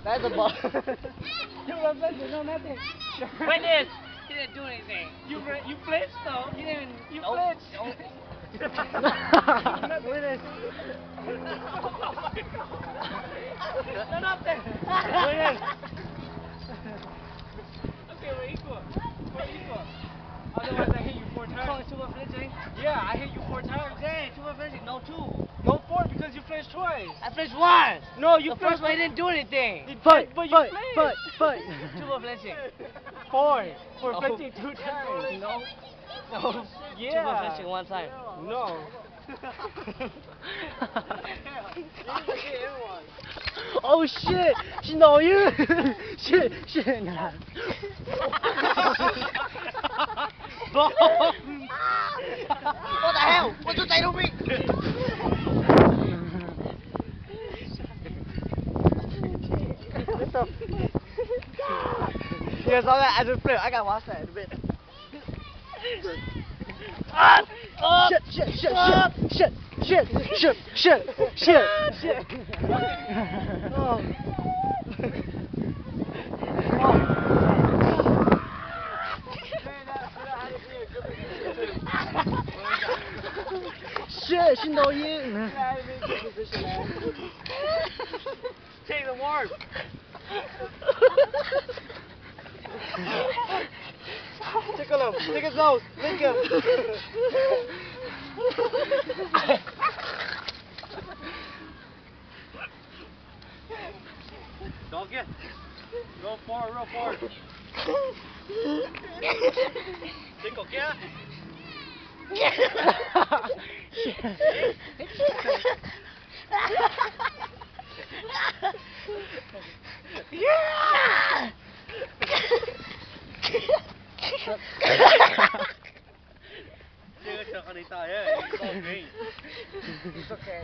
That's a ball. You run flinching, no nothing. Witness! He didn't do anything. You flinched though. He didn't. You Nope. flinched. Witness. No nothing. Witness. Okay, we're equal. We're equal. Otherwise, I hit you 4 times. Oh, two more flinching? Yeah, I hit you 4 times. Okay, two more flinching. No, two. No 4 because you flinched twice. I flinched once. No, you the flinched. first one he didn't do anything. Fight, But you fight, flinched. fight. Two more flinching. 4 for No. flinching 2 times. No. No. Yeah. Two more flinching one time. No. Oh shit! She know you! shit! What the hell? What's your title me? What the? Yes, all that I just flip. I gotta watch that in a bit. Shit. Oh. Shit, she know you. Take the warm. Tickle him. Lick his nose. Lick him. Don't get. Real forward. Tickle, yeah? It's okay.